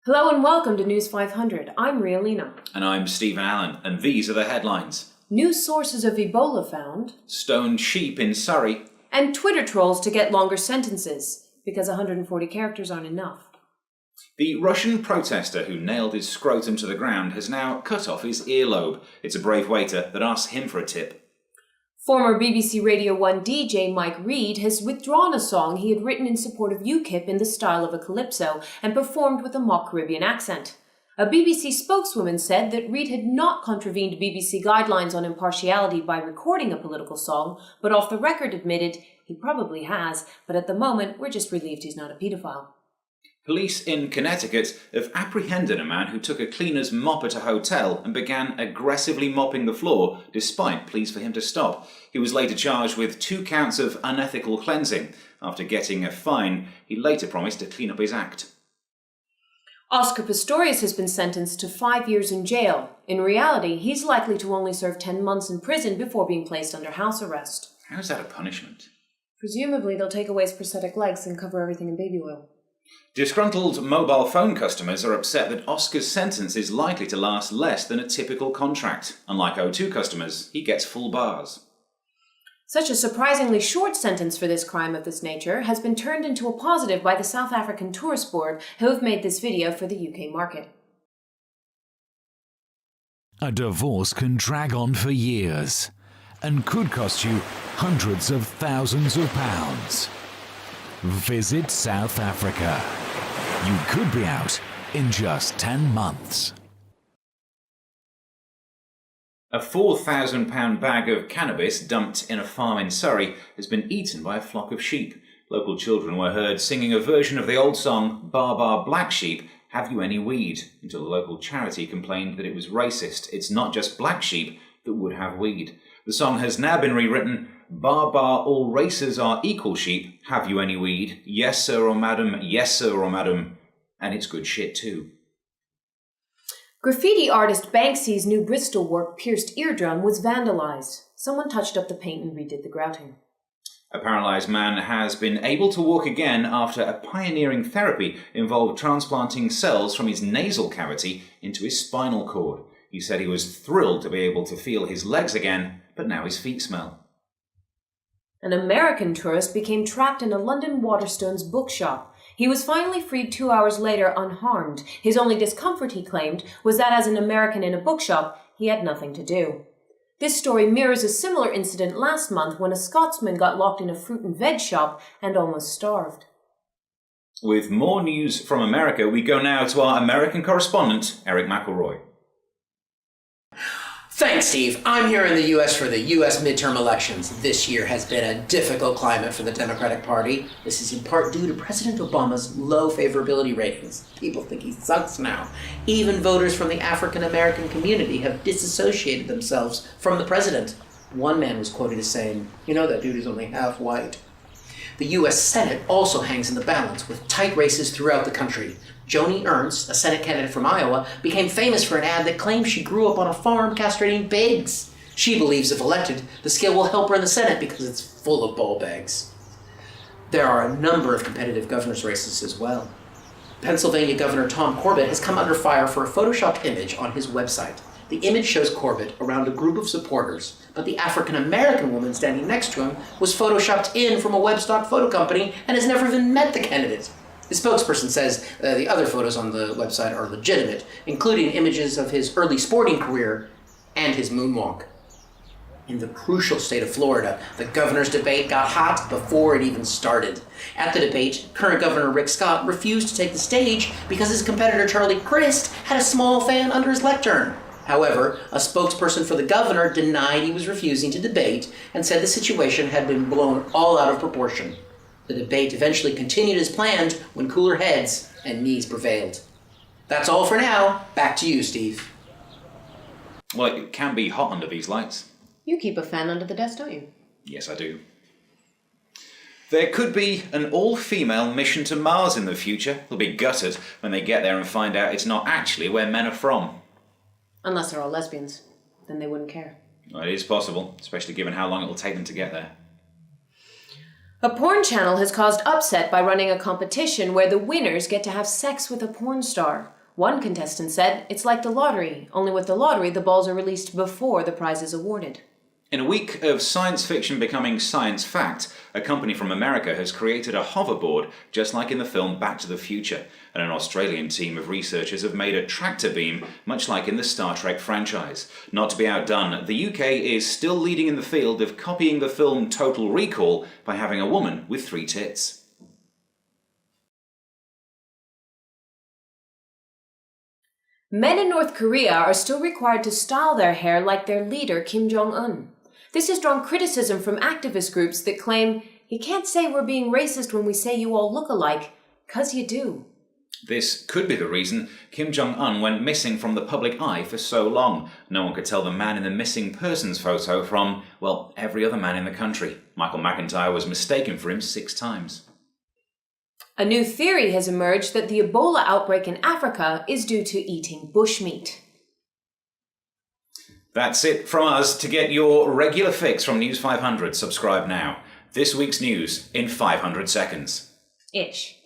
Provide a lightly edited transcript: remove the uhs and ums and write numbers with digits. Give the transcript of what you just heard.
Hello and welcome to News500. I'm Rialina. And I'm Stephen Allen, and these are the headlines. New sources of Ebola found. Stoned sheep in Surrey. And Twitter trolls to get longer sentences, because 140 characters aren't enough. The Russian protester who nailed his scrotum to the ground has now cut off his earlobe. It's a brave waiter that asks him for a tip. Former BBC Radio 1 DJ Mike Reid has withdrawn a song he had written in support of UKIP in the style of a calypso and performed with a mock Caribbean accent. A BBC spokeswoman said that Reid had not contravened BBC guidelines on impartiality by recording a political song, but off the record admitted he probably has, but at the moment we're just relieved he's not a paedophile. Police in Connecticut have apprehended a man who took a cleaner's mop at a hotel and began aggressively mopping the floor despite pleas for him to stop. He was later charged with 2 counts of unethical cleansing. After getting a fine, he later promised to clean up his act. Oscar Pistorius has been sentenced to 5 years in jail. In reality, he's likely to only serve 10 months in prison before being placed under house arrest. How is that a punishment? Presumably, they'll take away his prosthetic legs and cover everything in baby oil. Disgruntled mobile phone customers are upset that Oscar's sentence is likely to last less than a typical contract. Unlike O2 customers, he gets full bars. Such a surprisingly short sentence for this crime of this nature has been turned into a positive by the South African Tourist Board, who have made this video for the UK market. A divorce can drag on for years and could cost you hundreds of thousands of pounds. Visit South Africa. You could be out in just 10 months. A £4,000 bag of cannabis dumped in a farm in Surrey has been eaten by a flock of sheep. Local children were heard singing a version of the old song, Bar Bar Black Sheep, Have You Any Weed? Until the local charity complained that it was racist. It's not just black sheep that would have weed. The song has now been rewritten, Bar Bar All Races Are Equal Sheep, Have You Any Weed? Yes sir or madam, yes sir or madam. And it's good shit too. Graffiti artist Banksy's new Bristol work, Pierced Eardrum, was vandalized. Someone touched up the paint and redid the grouting. A paralysed man has been able to walk again after a pioneering therapy involved transplanting cells from his nasal cavity into his spinal cord. He said he was thrilled to be able to feel his legs again, but now his feet smell. An American tourist became trapped in a London Waterstones bookshop. He was finally freed 2 hours later unharmed. His only discomfort, he claimed, was that as an American in a bookshop, he had nothing to do. This story mirrors a similar incident last month when a Scotsman got locked in a fruit and veg shop and almost starved. With more news from America, we go now to our American correspondent, Eric McElroy. Thanks, Steve. I'm here in the U.S. for the U.S. midterm elections. This year has been a difficult climate for the Democratic Party. This is in part due to President Obama's low favorability ratings. People think he sucks now. Even voters from the African-American community have disassociated themselves from the president. One man was quoted as saying, "You know, that dude is only half white." The U.S. Senate also hangs in the balance with tight races throughout the country. Joni Ernst, a Senate candidate from Iowa, became famous for an ad that claims she grew up on a farm castrating pigs. She believes if elected, the skill will help her in the Senate because it's full of ball bags. There are a number of competitive governor's races as well. Pennsylvania Governor Tom Corbett has come under fire for a photoshopped image on his website. The image shows Corbett around a group of supporters, but the African-American woman standing next to him was photoshopped in from a web-stock photo company and has never even met the candidate. The spokesperson says the other photos on the website are legitimate, including images of his early sporting career and his moonwalk. In the crucial state of Florida, the governor's debate got hot before it even started. At the debate, current Governor Rick Scott refused to take the stage because his competitor Charlie Crist had a small fan under his lectern. However, a spokesperson for the governor denied he was refusing to debate and said the situation had been blown all out of proportion. The debate eventually continued as planned when cooler heads and knees prevailed. That's all for now. Back to you, Steve. Well, it can be hot under these lights. You keep a fan under the desk, don't you? Yes, I do. There could be an all-female mission to Mars in the future. They'll be gutted when they get there and find out it's not actually where men are from. Unless they're all lesbians. Then they wouldn't care. Well, it is possible, especially given how long it will take them to get there. A porn channel has caused upset by running a competition where the winners get to have sex with a porn star. One contestant said it's like the lottery, only with the lottery the balls are released before the prize is awarded. In a week of science fiction becoming science fact, a company from America has created a hoverboard just like in the film Back to the Future, and an Australian team of researchers have made a tractor beam much like in the Star Trek franchise. Not to be outdone, the UK is still leading in the field of copying the film Total Recall by having a woman with 3 tits. Men in North Korea are still required to style their hair like their leader Kim Jung-Un. This has drawn criticism from activist groups that claim, you can't say we're being racist when we say you all look alike, 'cause you do. This could be the reason Kim Jong-un went missing from the public eye for so long. No one could tell the man in the missing persons photo from, well, every other man in the country. Michael McIntyre was mistaken for him 6 times. A new theory has emerged that the Ebola outbreak in Africa is due to eating bushmeat. That's it from us. To get your regular fix from News 500, subscribe now. This week's news in 500 seconds. Ish.